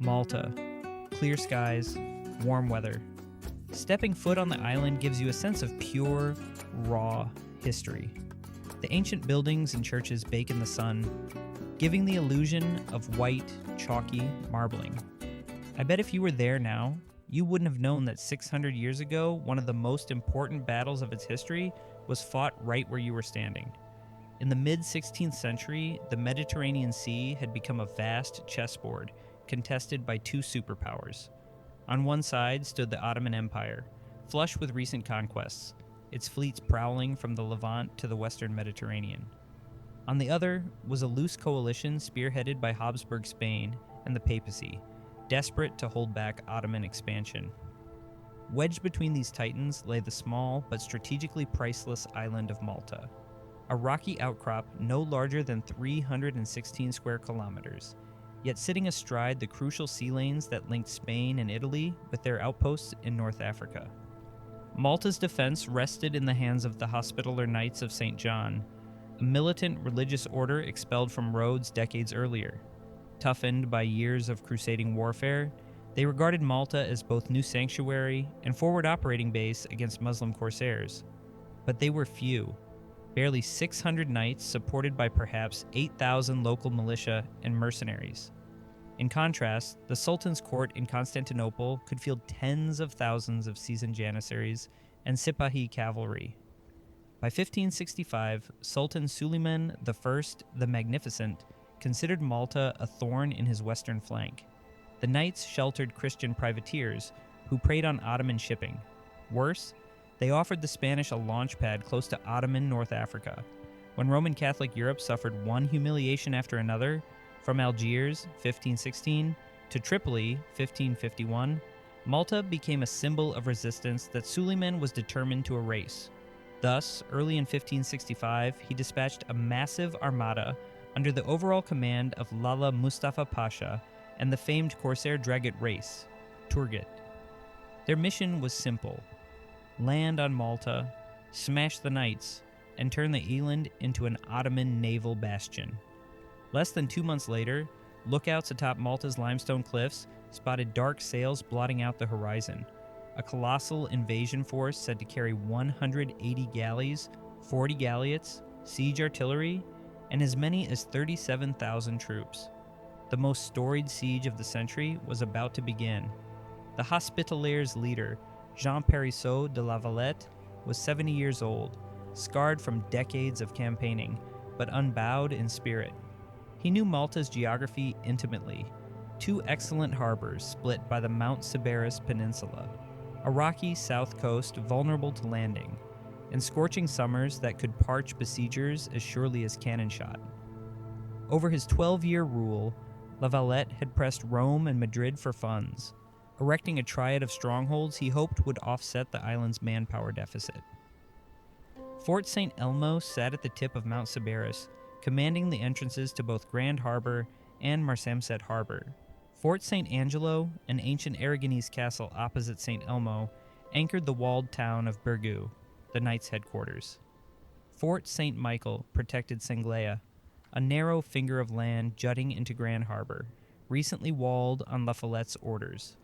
Malta. Clear skies, warm weather. Stepping foot on the island gives you a sense of pure, raw history. The ancient buildings and churches bake in the sun, giving the illusion of white, chalky marbling. I bet if you were there now, you wouldn't have known that 600 years ago, one of the most important battles of its history was fought right where you were standing. In the mid-16th century, the Mediterranean Sea had become a vast chessboard, contested by two superpowers. On one side stood the Ottoman Empire, flush with recent conquests, its fleets prowling from the Levant to the western Mediterranean. On the other was a loose coalition spearheaded by Habsburg Spain and the papacy, desperate to hold back Ottoman expansion. Wedged between these titans lay the small but strategically priceless island of Malta, a rocky outcrop no larger than 316 square kilometers, yet sitting astride the crucial sea lanes that linked Spain and Italy with their outposts in North Africa. Malta's defense rested in the hands of the Hospitaller Knights of St. John, a militant religious order expelled from Rhodes decades earlier. Toughened by years of crusading warfare, they regarded Malta as both new sanctuary and forward operating base against Muslim corsairs. But they were few, barely 600 knights supported by perhaps 8,000 local militia and mercenaries. In contrast, the Sultan's court in Constantinople could field tens of thousands of seasoned janissaries and Sipahi cavalry. By 1565, Sultan Suleiman the Magnificent considered Malta a thorn in his western flank. The knights sheltered Christian privateers who preyed on Ottoman shipping. Worse, they offered the Spanish a launch pad close to Ottoman North Africa. When Roman Catholic Europe suffered one humiliation after another, from Algiers, 1516, to Tripoli, 1551, Malta became a symbol of resistance that Suleiman was determined to erase. Thus, early in 1565, he dispatched a massive armada under the overall command of Lala Mustafa Pasha and the famed corsair dragget race, Turgut. Their mission was simple: land on Malta, smash the knights, and turn the island into an Ottoman naval bastion. Less than 2 months later, lookouts atop Malta's limestone cliffs spotted dark sails blotting out the horizon. A colossal invasion force said to carry 180 galleys, 40 galleots, siege artillery, and as many as 37,000 troops. The most storied siege of the century was about to begin. The Hospitallers' leader, Jean Périsseau de la Valette, was 70 years old, scarred from decades of campaigning, but unbowed in spirit. He knew Malta's geography intimately: two excellent harbors split by the Mount Sybaris Peninsula, a rocky south coast vulnerable to landing, and scorching summers that could parch besiegers as surely as cannon shot. Over his 12-year rule, La Valette had pressed Rome and Madrid for funds, erecting a triad of strongholds he hoped would offset the island's manpower deficit. Fort St. Elmo sat at the tip of Mount Sybaris, commanding the entrances to both Grand Harbor and Marsamxett Harbor. Fort St. Angelo, an ancient Aragonese castle opposite St. Elmo, anchored the walled town of Birgu, the Knights' headquarters. Fort St. Michael protected Sanglea, a narrow finger of land jutting into Grand Harbor, recently walled on La Follетte's orders.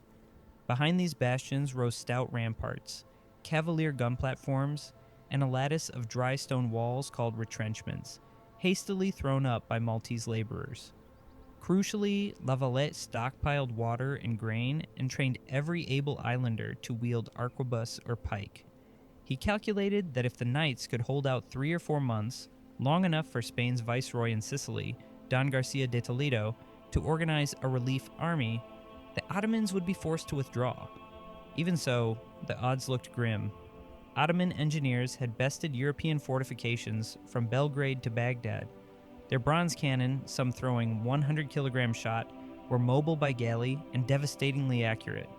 Behind these bastions rose stout ramparts, cavalier gun platforms, and a lattice of dry stone walls called retrenchments, hastily thrown up by Maltese laborers. Crucially, La Valette stockpiled water and grain and trained every able islander to wield arquebus or pike. He calculated that if the knights could hold out 3 or 4 months, long enough for Spain's viceroy in Sicily, Don Garcia de Toledo, to organize a relief army, the Ottomans would be forced to withdraw. Even so, the odds looked grim. Ottoman engineers had bested European fortifications from Belgrade to Baghdad. Their bronze cannon, some throwing 100-kilogram shot, were mobile by galley and devastatingly accurate.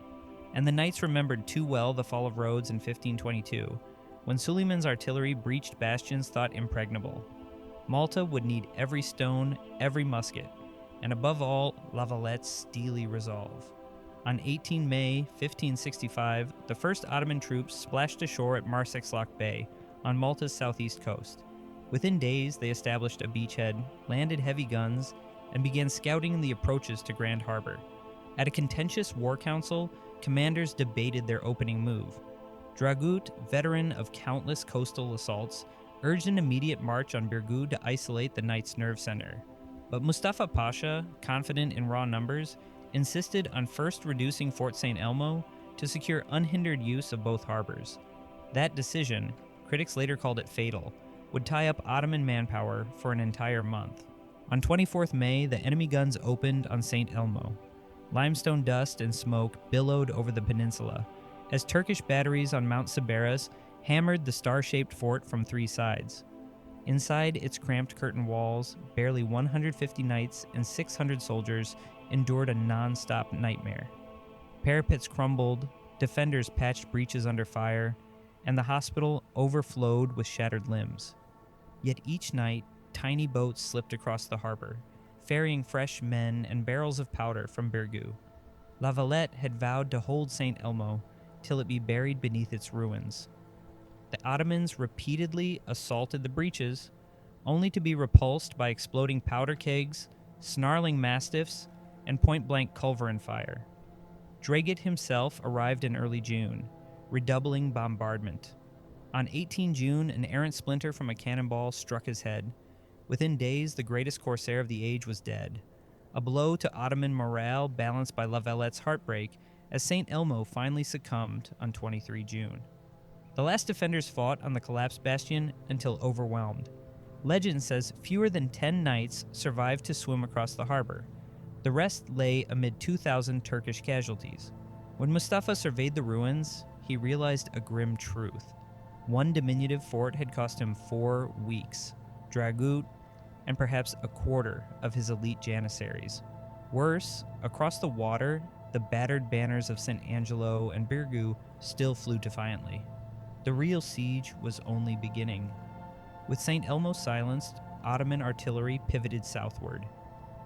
And the knights remembered too well the fall of Rhodes in 1522, when Suleiman's artillery breached bastions thought impregnable. Malta would need every stone, every musket, and above all, La Valette's steely resolve. On 18 May 1565, the first Ottoman troops splashed ashore at Marsaxlokk Bay, on Malta's southeast coast. Within days, they established a beachhead, landed heavy guns, and began scouting the approaches to Grand Harbor. At a contentious war council, commanders debated their opening move. Dragut, veteran of countless coastal assaults, urged an immediate march on Birgu to isolate the knight's nerve center. But Mustafa Pasha, confident in raw numbers, insisted on first reducing Fort St. Elmo to secure unhindered use of both harbors. That decision, critics later called it fatal, would tie up Ottoman manpower for an entire month. On 24th May, the enemy guns opened on St. Elmo. Limestone dust and smoke billowed over the peninsula, as Turkish batteries on Mount Sibaris hammered the star-shaped fort from three sides. Inside its cramped curtain walls, barely 150 knights and 600 soldiers endured a non-stop nightmare. Parapets crumbled, defenders patched breaches under fire, and the hospital overflowed with shattered limbs. Yet each night, tiny boats slipped across the harbor, ferrying fresh men and barrels of powder from Birgu. La Valette had vowed to hold St. Elmo till it be buried beneath its ruins. The Ottomans repeatedly assaulted the breaches, only to be repulsed by exploding powder kegs, snarling mastiffs, and point-blank culverin fire. Dragut himself arrived in early June, redoubling bombardment. On 18 June, an errant splinter from a cannonball struck his head. Within days, the greatest corsair of the age was dead, a blow to Ottoman morale balanced by La Valette's heartbreak as St. Elmo finally succumbed on 23 June. The last defenders fought on the collapsed bastion until overwhelmed. Legend says fewer than 10 knights survived to swim across the harbor. The rest lay amid 2,000 Turkish casualties. When Mustafa surveyed the ruins, he realized a grim truth. One diminutive fort had cost him 4 weeks, Dragut, and perhaps a quarter of his elite janissaries. Worse, across the water, the battered banners of St. Angelo and Birgu still flew defiantly. The real siege was only beginning. With St. Elmo silenced, Ottoman artillery pivoted southward.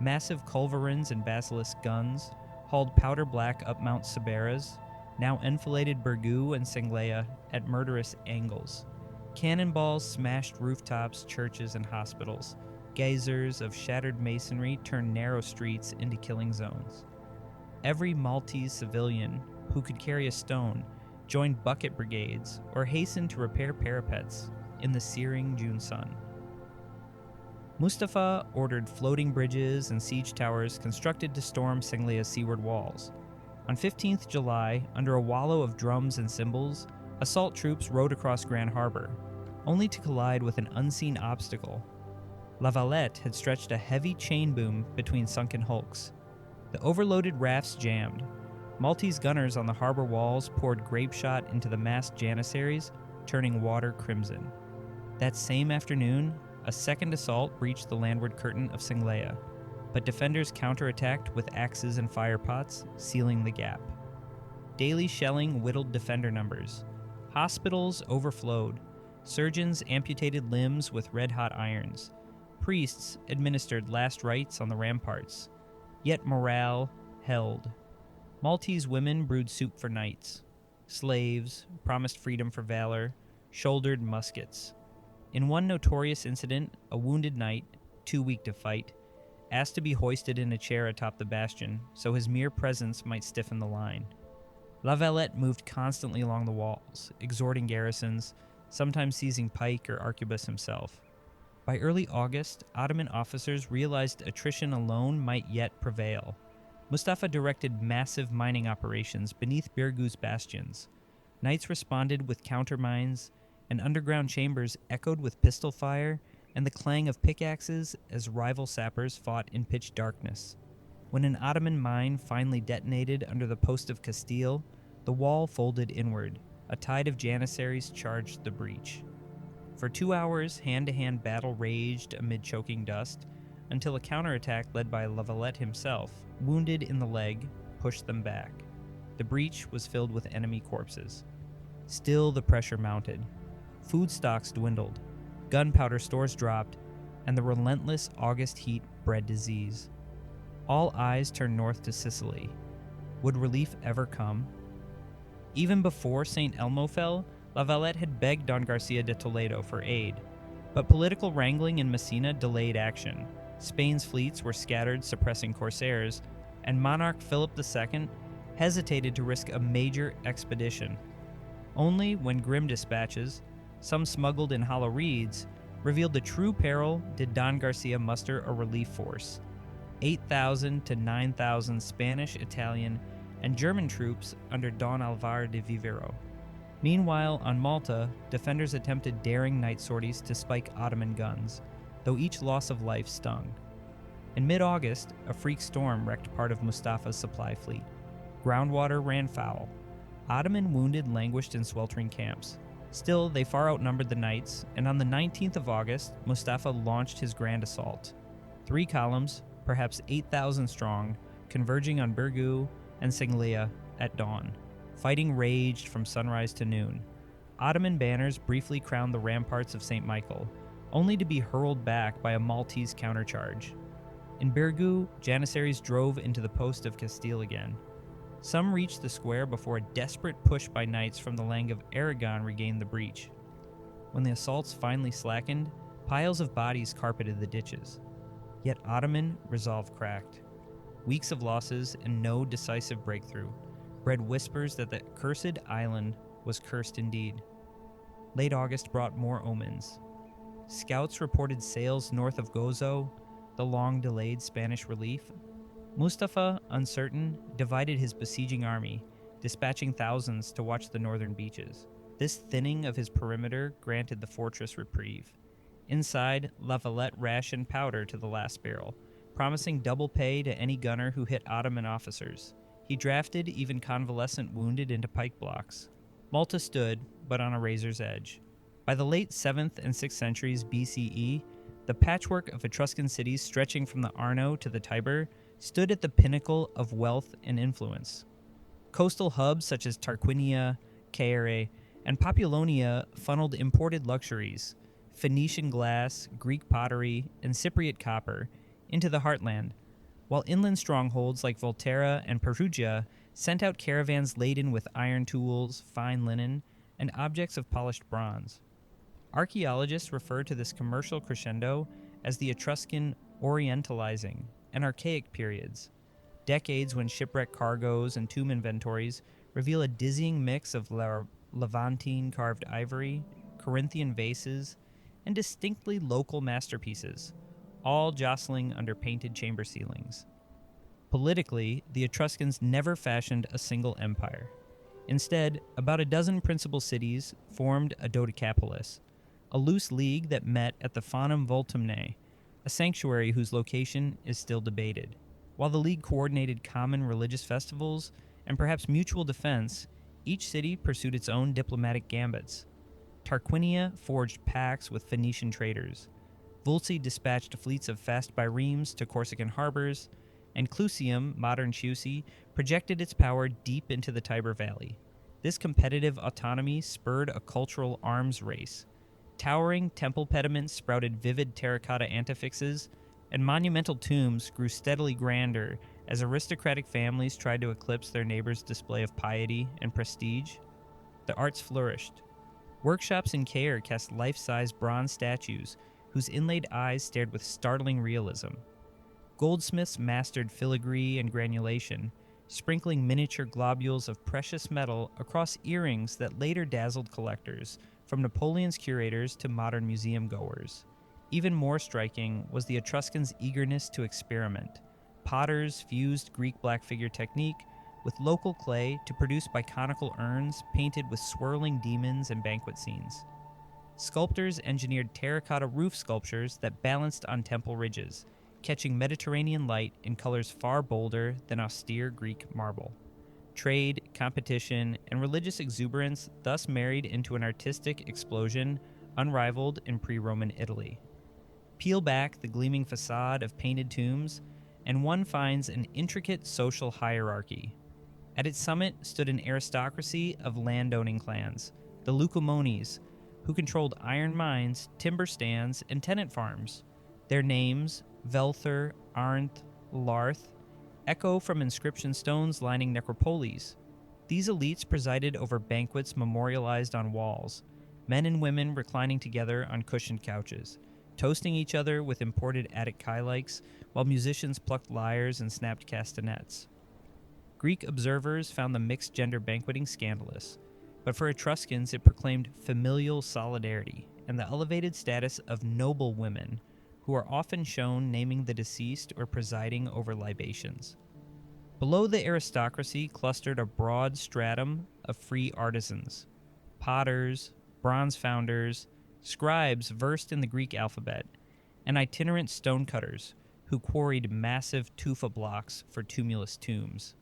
Massive culverins and basilisk guns hauled powder black up Mount Sibaris, now enfiladed Birgu and Senglea at murderous angles. Cannonballs smashed rooftops, churches, and hospitals. Geysers of shattered masonry turned narrow streets into killing zones. Every Maltese civilian who could carry a stone joined bucket brigades or hastened to repair parapets in the searing June sun. Mustafa ordered floating bridges and siege towers constructed to storm Senglea's seaward walls. On 15th July, under a wallow of drums and cymbals, assault troops rode across Grand Harbor, only to collide with an unseen obstacle. La Valette had stretched a heavy chain boom between sunken hulks. The overloaded rafts jammed. Maltese gunners on the harbor walls poured grape shot into the massed janissaries, turning water crimson. That same afternoon, a second assault breached the landward curtain of Senglea, but defenders counterattacked with axes and firepots, sealing the gap. Daily shelling whittled defender numbers. Hospitals overflowed. Surgeons amputated limbs with red-hot irons. Priests administered last rites on the ramparts. Yet morale held. Maltese women brewed soup for knights. Slaves, promised freedom for valor, shouldered muskets. In one notorious incident, a wounded knight, too weak to fight, asked to be hoisted in a chair atop the bastion so his mere presence might stiffen the line. La Valette moved constantly along the walls, exhorting garrisons, sometimes seizing Pike or Arquebus himself. By early August, Ottoman officers realized attrition alone might yet prevail. Mustafa directed massive mining operations beneath Birgu's bastions. Knights responded with countermines, and underground chambers echoed with pistol fire and the clang of pickaxes as rival sappers fought in pitch darkness. When an Ottoman mine finally detonated under the post of Castile, the wall folded inward. A tide of janissaries charged the breach. For 2 hours, hand-to-hand battle raged amid choking dust, until a counterattack led by La Valette himself, wounded in the leg, pushed them back. The breach was filled with enemy corpses. Still, the pressure mounted. Food stocks dwindled, gunpowder stores dropped, and the relentless August heat bred disease. All eyes turned north to Sicily. Would relief ever come? Even before St. Elmo fell, La Valette had begged Don Garcia de Toledo for aid, but political wrangling in Messina delayed action. Spain's fleets were scattered, suppressing corsairs, and monarch Philip II hesitated to risk a major expedition. Only when grim dispatches, some smuggled in hollow reeds, revealed the true peril did Don Garcia muster a relief force. 8,000 to 9,000 Spanish, Italian, and German troops under Don Alvar de Vivero. Meanwhile, on Malta, defenders attempted daring night sorties to spike Ottoman guns, though each loss of life stung. In mid-August, a freak storm wrecked part of Mustafa's supply fleet. Groundwater ran foul. Ottoman wounded languished in sweltering camps. Still, they far outnumbered the knights, and on the 19th of August, Mustafa launched his grand assault. 3 columns, perhaps 8,000 strong, converging on Birgu and Singlia at dawn. Fighting raged from sunrise to noon. Ottoman banners briefly crowned the ramparts of St. Michael, only to be hurled back by a Maltese countercharge. In Birgu, Janissaries drove into the post of Castile again. Some reached the square before a desperate push by knights from the Lang of Aragon regained the breach. When the assaults finally slackened, piles of bodies carpeted the ditches. Yet Ottoman resolve cracked. Weeks of losses and no decisive breakthrough bred whispers that the cursed island was cursed indeed. Late August brought more omens. Scouts reported sails north of Gozo, the long-delayed Spanish relief. Mustafa, uncertain, divided his besieging army, dispatching thousands to watch the northern beaches. This thinning of his perimeter granted the fortress reprieve. Inside, La Valette rationed powder to the last barrel, promising double pay to any gunner who hit Ottoman officers. He drafted even convalescent wounded into pike blocks. Malta stood, but on a razor's edge. By the late 7th and 6th centuries BCE, the patchwork of Etruscan cities stretching from the Arno to the Tiber stood at the pinnacle of wealth and influence. Coastal hubs such as Tarquinia, Caere, and Populonia funneled imported luxuries, Phoenician glass, Greek pottery, and Cypriot copper, into the heartland, while inland strongholds like Volterra and Perugia sent out caravans laden with iron tools, fine linen, and objects of polished bronze. Archaeologists refer to this commercial crescendo as the Etruscan Orientalizing and Archaic periods, decades when shipwreck cargoes and tomb inventories reveal a dizzying mix of Levantine carved ivory, Corinthian vases, and distinctly local masterpieces, all jostling under painted chamber ceilings. Politically, the Etruscans never fashioned a single empire. Instead, about a dozen principal cities formed a dodecapolis, a loose league that met at the Fonum Voltumnae, a sanctuary whose location is still debated. While the league coordinated common religious festivals and perhaps mutual defense, each city pursued its own diplomatic gambits. Tarquinia forged pacts with Phoenician traders. Vulci dispatched fleets of fast biremes to Corsican harbors, and Clusium, modern Chiusi, projected its power deep into the Tiber Valley. This competitive autonomy spurred a cultural arms race. Towering temple pediments sprouted vivid terracotta antefixes, and monumental tombs grew steadily grander as aristocratic families tried to eclipse their neighbors' display of piety and prestige. The arts flourished. Workshops in Caire cast life-size bronze statues whose inlaid eyes stared with startling realism. Goldsmiths mastered filigree and granulation, sprinkling miniature globules of precious metal across earrings that later dazzled collectors, from Napoleon's curators to modern museum goers. Even more striking was the Etruscans' eagerness to experiment. Potters fused Greek black figure technique with local clay to produce biconical urns painted with swirling demons and banquet scenes. Sculptors engineered terracotta roof sculptures that balanced on temple ridges, catching Mediterranean light in colors far bolder than austere Greek marble. Trade, competition, and religious exuberance thus married into an artistic explosion unrivaled in pre-Roman Italy. Peel back the gleaming facade of painted tombs, and one finds an intricate social hierarchy. At its summit stood an aristocracy of landowning clans, the Lucumones, who controlled iron mines, timber stands, and tenant farms. Their names, Velther, Arnth, Larth, echo from inscription stones lining necropolies. These elites presided over banquets memorialized on walls, men and women reclining together on cushioned couches, toasting each other with imported Attic kylikes while musicians plucked lyres and snapped castanets. Greek observers found the mixed-gender banqueting scandalous, but for Etruscans it proclaimed familial solidarity and the elevated status of noble women, who are often shown naming the deceased or presiding over libations. Below the aristocracy clustered a broad stratum of free artisans, potters, bronze founders, scribes versed in the Greek alphabet, and itinerant stonecutters who quarried massive tufa blocks for tumulus tombs.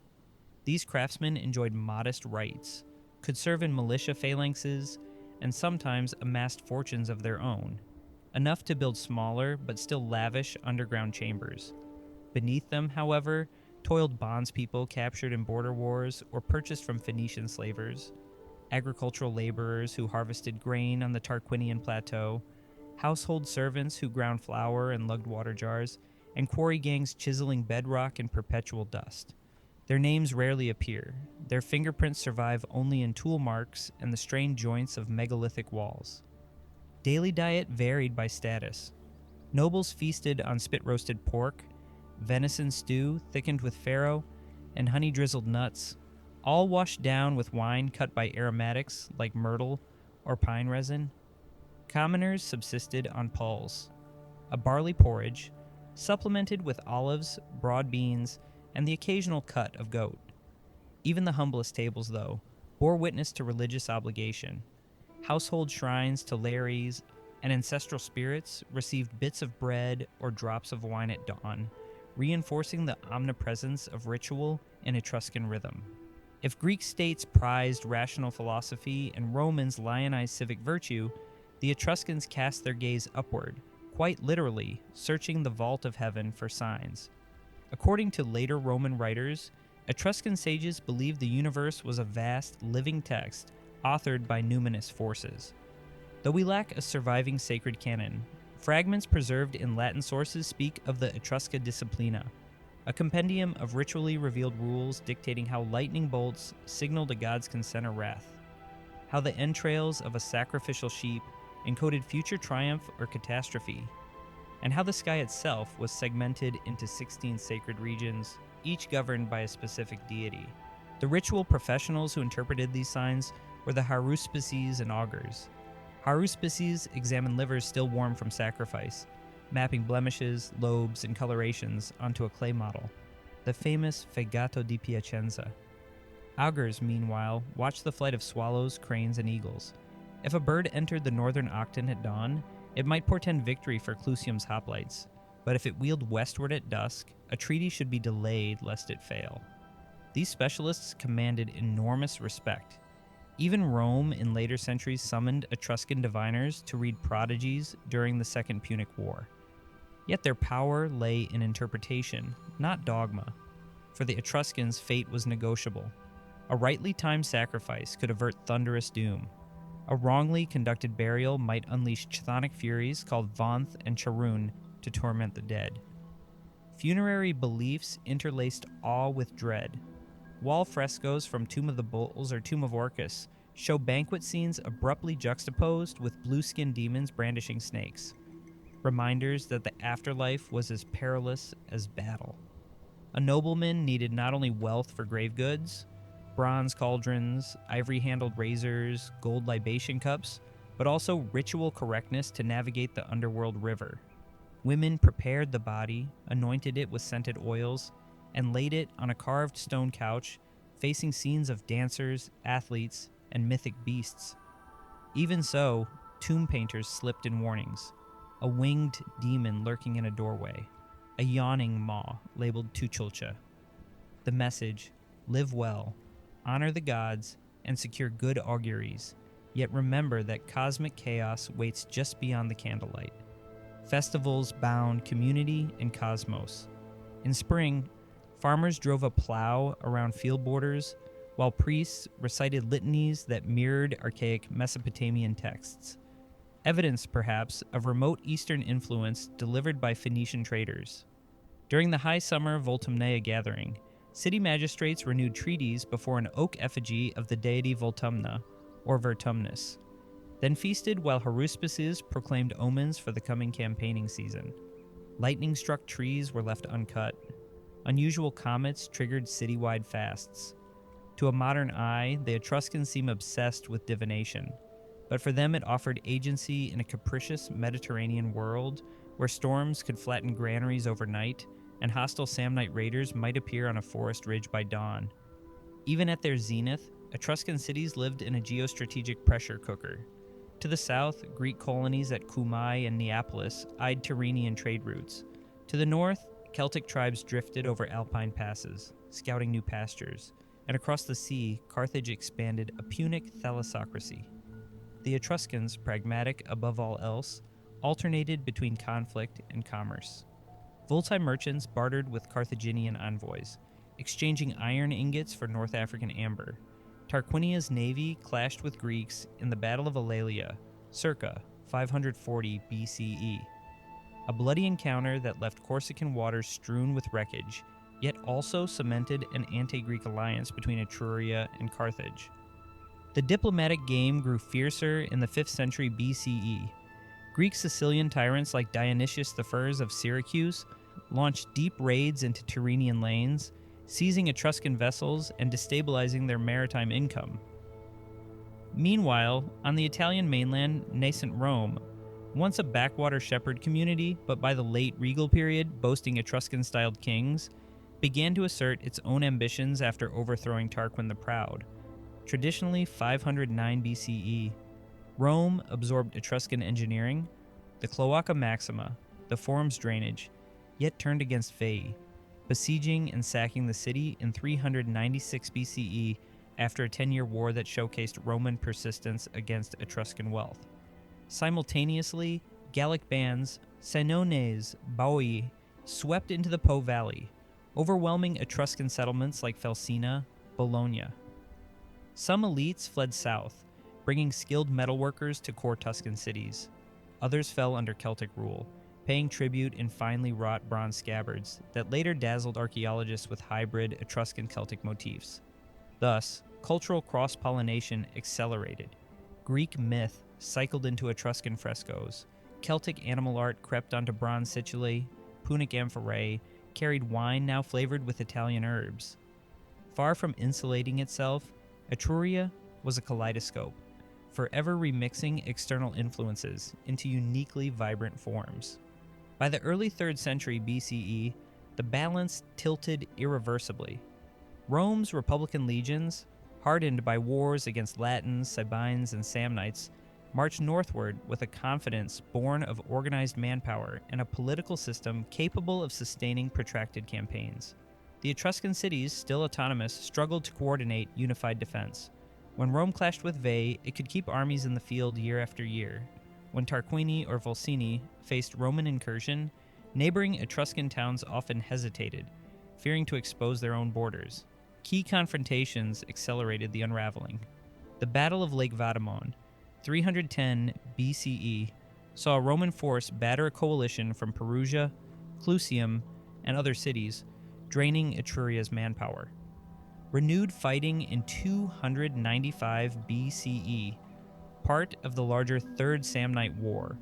These craftsmen enjoyed modest rights, could serve in militia phalanxes, and sometimes amassed fortunes of their own, enough to build smaller but still lavish underground chambers. Beneath them, however, toiled bondspeople captured in border wars or purchased from Phoenician slavers, agricultural laborers who harvested grain on the Tarquinian plateau, household servants who ground flour and lugged water jars, and quarry gangs chiseling bedrock in perpetual dust. Their names rarely appear. Their fingerprints survive only in tool marks and the strained joints of megalithic walls. Daily diet varied by status. Nobles feasted on spit-roasted pork, venison stew thickened with farro, and honey-drizzled nuts, all washed down with wine cut by aromatics like myrtle or pine resin. Commoners subsisted on pulse, a barley porridge, supplemented with olives, broad beans, and the occasional cut of goat. Even the humblest tables, though, bore witness to religious obligation. Household shrines to Lares and ancestral spirits received bits of bread or drops of wine at dawn, reinforcing the omnipresence of ritual and Etruscan rhythm. If Greek states prized rational philosophy and Romans lionized civic virtue, the Etruscans cast their gaze upward, quite literally, searching the vault of heaven for signs. According to later Roman writers, Etruscan sages believed the universe was a vast, living text authored by numinous forces. Though we lack a surviving sacred canon, fragments preserved in Latin sources speak of the Etrusca Disciplina, a compendium of ritually revealed rules dictating how lightning bolts signaled a god's consent or wrath, how the entrails of a sacrificial sheep encoded future triumph or catastrophe, and how the sky itself was segmented into 16 sacred regions, each governed by a specific deity. The ritual professionals who interpreted these signs were the haruspices and augurs. Haruspices examined livers still warm from sacrifice, mapping blemishes, lobes, and colorations onto a clay model, the famous fegato di Piacenza. Augurs, meanwhile, watched the flight of swallows, cranes, and eagles. If a bird entered the northern octant at dawn, it might portend victory for Clusium's hoplites, but if it wheeled westward at dusk, a treaty should be delayed lest it fail. These specialists commanded enormous respect. Even Rome in later centuries summoned Etruscan diviners to read prodigies during the Second Punic War. Yet their power lay in interpretation, not dogma. For the Etruscans, fate was negotiable. A rightly timed sacrifice could avert thunderous doom. A wrongly conducted burial might unleash chthonic furies called Vonth and Charun to torment the dead. Funerary beliefs interlaced awe with dread. Wall frescoes from Tomb of the Bulls or Tomb of Orcus show banquet scenes abruptly juxtaposed with blue-skinned demons brandishing snakes, reminders that the afterlife was as perilous as battle. A nobleman needed not only wealth for grave goods, bronze cauldrons, ivory-handled razors, gold libation cups, but also ritual correctness to navigate the underworld river. Women prepared the body, anointed it with scented oils, and laid it on a carved stone couch, facing scenes of dancers, athletes, and mythic beasts. Even so, tomb painters slipped in warnings. A winged demon lurking in a doorway, a yawning maw labeled Tuchulcha. The message, live well, honor the gods, and secure good auguries, yet remember that cosmic chaos waits just beyond the candlelight. Festivals bound community and cosmos. In spring, farmers drove a plow around field borders, while priests recited litanies that mirrored archaic Mesopotamian texts. Evidence, perhaps, of remote Eastern influence delivered by Phoenician traders. During the high summer Voltumnaea gathering, city magistrates renewed treaties before an oak effigy of the deity Voltumna, or Vertumnus. then feasted while haruspices proclaimed omens for the coming campaigning season. Lightning-struck trees were left uncut. Unusual comets triggered citywide fasts. To a modern eye, the Etruscans seem obsessed with divination, but for them it offered agency in a capricious Mediterranean world where storms could flatten granaries overnight and hostile Samnite raiders might appear on a forest ridge by dawn. Even at their zenith, Etruscan cities lived in a geostrategic pressure cooker. To the south, Greek colonies at Cumae and Neapolis eyed Tyrrhenian trade routes. To the north, Celtic tribes drifted over alpine passes, scouting new pastures, and across the sea, Carthage expanded a Punic thalassocracy. The Etruscans, pragmatic above all else, alternated between conflict and commerce. Voltime merchants bartered with Carthaginian envoys, exchanging iron ingots for North African amber. Tarquinia's navy clashed with Greeks in the Battle of Alalia, circa 540 BCE. A bloody encounter that left Corsican waters strewn with wreckage, yet also cemented an anti-Greek alliance between Etruria and Carthage. The diplomatic game grew fiercer in the 5th century BCE. Greek Sicilian tyrants like Dionysius I of Syracuse launched deep raids into Tyrrhenian lanes, seizing Etruscan vessels and destabilizing their maritime income. Meanwhile, on the Italian mainland, nascent Rome, once a backwater shepherd community, but by the late regal period boasting Etruscan-styled kings, began to assert its own ambitions after overthrowing Tarquin the Proud. Traditionally 509 BCE, Rome absorbed Etruscan engineering, the Cloaca Maxima, the Forum's drainage, yet turned against Veii, besieging and sacking the city in 396 BCE after a 10-year war that showcased Roman persistence against Etruscan wealth. Simultaneously, Gallic bands, Senones, Boii, swept into the Po Valley, overwhelming Etruscan settlements like Felsina, Bologna. Some elites fled south, bringing skilled metalworkers to core Tuscan cities. Others fell under Celtic rule, paying tribute in finely wrought bronze scabbards that later dazzled archaeologists with hybrid Etruscan-Celtic motifs. Thus, cultural cross-pollination accelerated. Greek myth cycled into Etruscan frescoes. Celtic animal art crept onto bronze situlae. Punic amphorae carried wine now flavored with Italian herbs. Far from insulating itself, Etruria was a kaleidoscope, forever remixing external influences into uniquely vibrant forms. By the early 3rd century BCE, the balance tilted irreversibly. Rome's Republican legions, hardened by wars against Latins, Sabines, and Samnites, marched northward with a confidence born of organized manpower and a political system capable of sustaining protracted campaigns. The Etruscan cities, still autonomous, struggled to coordinate unified defense. When Rome clashed with Veii, it could keep armies in the field year after year. When Tarquini or Volsini faced Roman incursion, neighboring Etruscan towns often hesitated, fearing to expose their own borders. Key confrontations accelerated the unraveling. The Battle of Lake Vadimon, 310 BCE, saw a Roman force batter a coalition from Perugia, Clusium, and other cities, draining Etruria's manpower. Renewed fighting in 295 BCE, part of the larger Third Samnite War,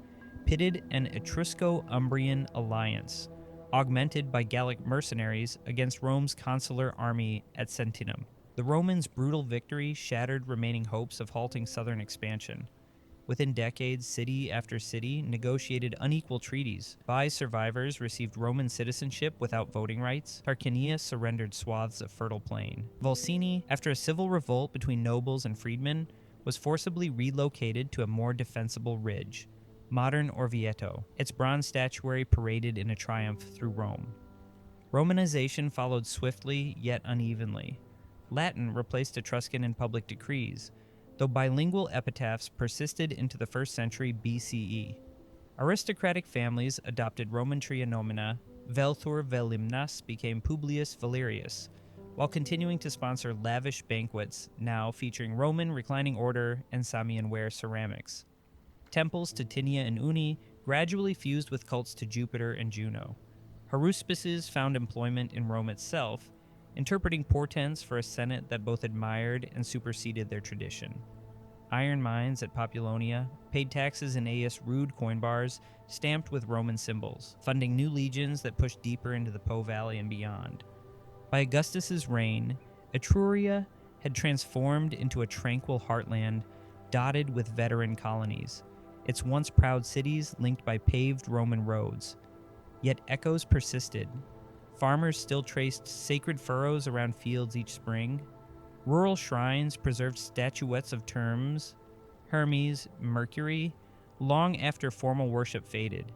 pitted an Etrusco-Umbrian alliance, augmented by Gallic mercenaries against Rome's consular army at Sentinum. The Romans' brutal victory shattered remaining hopes of halting southern expansion. Within decades, city after city negotiated unequal treaties. Bai survivors received Roman citizenship without voting rights. Tarquinia surrendered swaths of fertile plain. Volsini, after a civil revolt between nobles and freedmen, was forcibly relocated to a more defensible ridge, modern Orvieto. Its bronze statuary paraded in a triumph through Rome. Romanization followed swiftly yet unevenly. Latin replaced Etruscan in public decrees, though bilingual epitaphs persisted into the 1st century BCE. Aristocratic families adopted Roman trianomina. Velthur Velimnas became Publius Valerius, while continuing to sponsor lavish banquets, now featuring Roman reclining order and Samian-ware ceramics. Temples to Tinia and Uni gradually fused with cults to Jupiter and Juno. Haruspices found employment in Rome itself, interpreting portents for a senate that both admired and superseded their tradition. iron mines at Populonia, paid taxes in Aius rude coin bars stamped with Roman symbols, funding new legions that pushed deeper into the Po Valley and beyond. By Augustus's reign, Etruria had transformed into a tranquil heartland dotted with veteran colonies, its once proud cities linked by paved Roman roads. Yet echoes persisted. Farmers still traced sacred furrows around fields each spring. Rural shrines preserved statuettes of Hermes, Mercury, long after formal worship faded.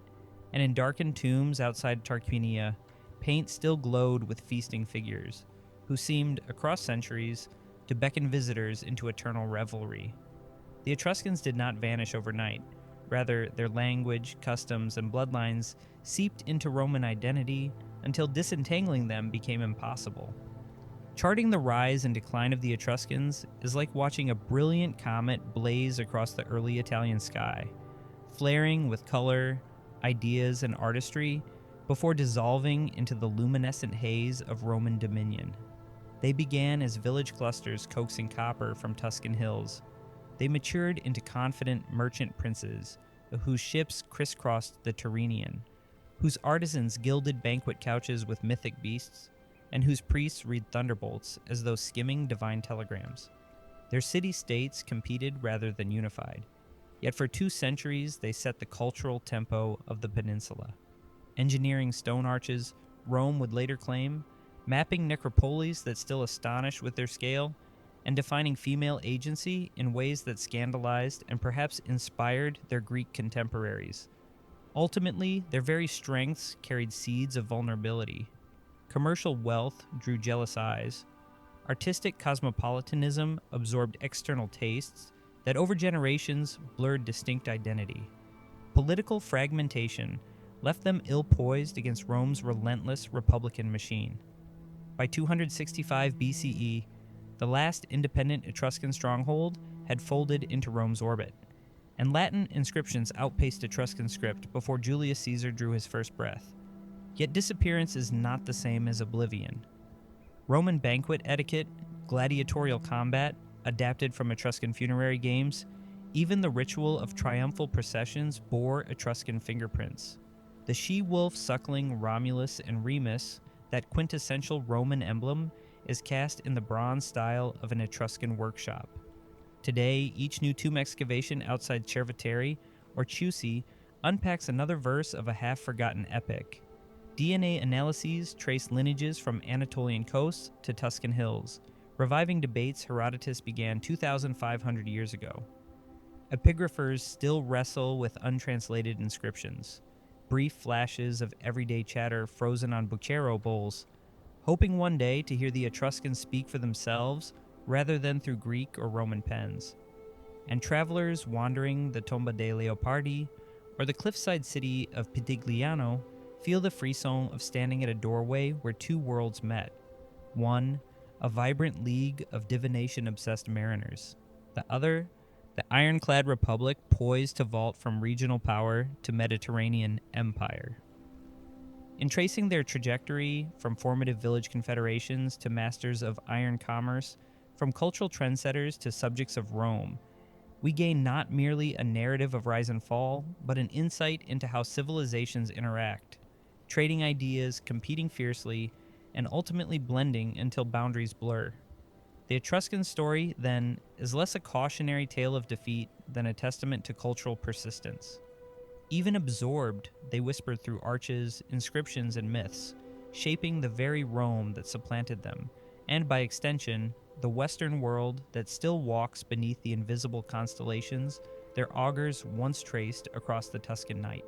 And in darkened tombs outside Tarquinia, paint still glowed with feasting figures, who seemed, across centuries, to beckon visitors into eternal revelry. The Etruscans did not vanish overnight. Rather, their language, customs, and bloodlines seeped into Roman identity until disentangling them became impossible. Charting the rise and decline of the Etruscans is like watching a brilliant comet blaze across the early Italian sky, flaring with color, ideas, and artistry before dissolving into the luminescent haze of Roman dominion. They began as village clusters coaxing copper from Tuscan hills. They matured into confident merchant princes whose ships crisscrossed the Tyrrhenian, whose artisans gilded banquet couches with mythic beasts, and whose priests read thunderbolts as though skimming divine telegrams. Their city-states competed rather than unified, yet for 2 centuries they set the cultural tempo of the peninsula. Engineering stone arches, Rome would later claim, mapping necropolies that still astonish with their scale, and defining female agency in ways that scandalized and perhaps inspired their Greek contemporaries. Ultimately, their very strengths carried seeds of vulnerability. Commercial wealth drew jealous eyes. Artistic cosmopolitanism absorbed external tastes that over generations blurred distinct identity. Political fragmentation left them ill-poised against Rome's relentless republican machine. By 265 BCE, the last independent Etruscan stronghold had folded into Rome's orbit, and Latin inscriptions outpaced Etruscan script before Julius Caesar drew his first breath. Yet disappearance is not the same as oblivion. Roman banquet etiquette, gladiatorial combat, adapted from Etruscan funerary games, even the ritual of triumphal processions bore Etruscan fingerprints. The she-wolf suckling Romulus and Remus, that quintessential Roman emblem, is cast in the bronze style of an Etruscan workshop. Today, each new tomb excavation outside Cerveteri or Chiusi unpacks another verse of a half-forgotten epic. DNA analyses trace lineages from Anatolian coasts to Tuscan hills, reviving debates Herodotus began 2,500 years ago. Epigraphers still wrestle with untranslated inscriptions, brief flashes of everyday chatter frozen on bucchero bowls, hoping one day to hear the Etruscans speak for themselves rather than through Greek or Roman pens. And travelers wandering the Tomba dei Leopardi or the cliffside city of Pitigliano feel the frisson of standing at a doorway where 2 worlds met. One, a vibrant league of divination-obsessed mariners. The other, the ironclad republic poised to vault from regional power to Mediterranean empire. In tracing their trajectory from formative village confederations to masters of iron commerce, from cultural trendsetters to subjects of Rome, we gain not merely a narrative of rise and fall, but an insight into how civilizations interact, trading ideas, competing fiercely, and ultimately blending until boundaries blur. The Etruscan story, then, is less a cautionary tale of defeat than a testament to cultural persistence. Even absorbed, they whispered through arches, inscriptions, and myths, shaping the very Rome that supplanted them, and by extension, the Western world that still walks beneath the invisible constellations their augurs once traced across the Tuscan night.